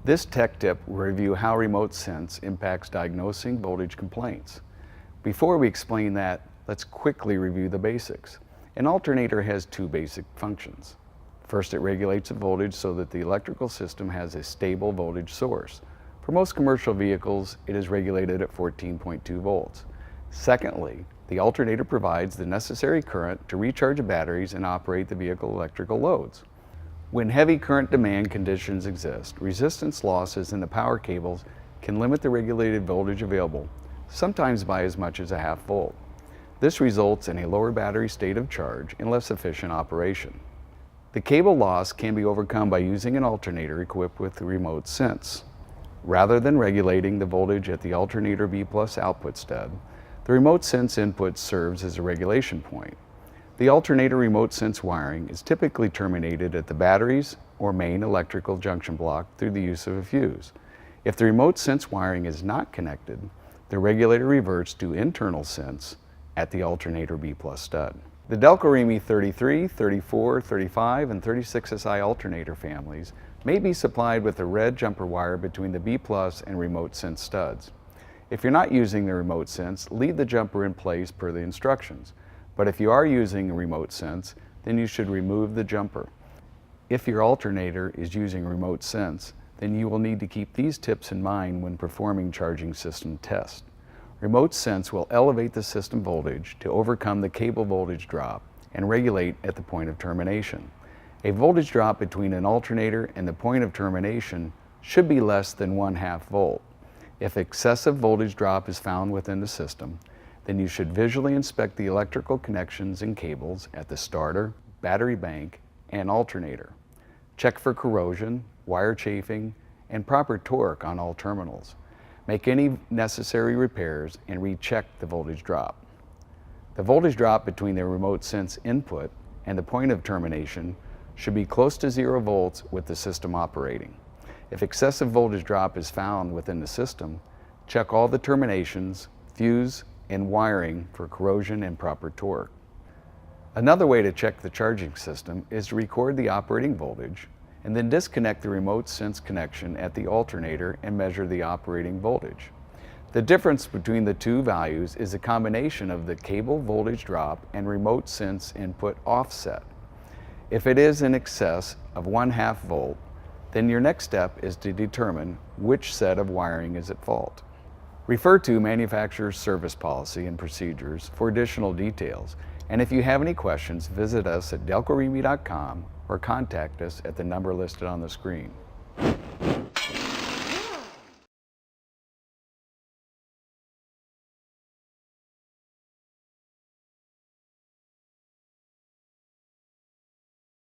This tech tip will review how remote sense impacts diagnosing voltage complaints. Before we explain that, let's quickly review the basics. An alternator has two basic functions. First, it regulates the voltage so that the electrical system has a stable voltage source. For most commercial vehicles, it is regulated at 14.2 volts. Secondly, the alternator provides the necessary current to recharge the batteries and operate the vehicle electrical loads. When heavy current demand conditions exist, resistance losses in the power cables can limit the regulated voltage available, sometimes by as much as a half volt. This results in a lower battery state of charge and less efficient operation. The cable loss can be overcome by using an alternator equipped with remote sense. Rather than regulating the voltage at the alternator B+ output stud, the remote sense input serves as a regulation point. The alternator remote sense wiring is typically terminated at the batteries or main electrical junction block through the use of a fuse. If the remote sense wiring is not connected, the regulator reverts to internal sense at the alternator B+ stud. The Delco Remy 33, 34, 35, and 36SI alternator families may be supplied with a red jumper wire between the B+ and remote sense studs. If you're not using the remote sense, leave the jumper in place per the instructions. But if you are using remote sense, then you should remove the jumper. If your alternator is using remote sense, then you will need to keep these tips in mind when performing charging system tests. Remote sense will elevate the system voltage to overcome the cable voltage drop and regulate at the point of termination. A voltage drop between an alternator and the point of termination should be less than 1/2 volt. If excessive voltage drop is found within the system, then you should visually inspect the electrical connections and cables at the starter, battery bank, and alternator. Check for corrosion, wire chafing, and proper torque on all terminals. Make any necessary repairs and recheck the voltage drop. The voltage drop between the remote sense input and the point of termination should be close to 0 volts with the system operating. If excessive voltage drop is found within the system, check all the terminations, fuse, and wiring for corrosion and proper torque. Another way to check the charging system is to record the operating voltage and then disconnect the remote sense connection at the alternator and measure the operating voltage. The difference between the two values is a combination of the cable voltage drop and remote sense input offset. If it is in excess of 1/2 volt, then your next step is to determine which set of wiring is at fault. Refer to manufacturer's service policy and procedures for additional details, and if you have any questions, visit us at delcoremy.com or contact us at the number listed on the screen.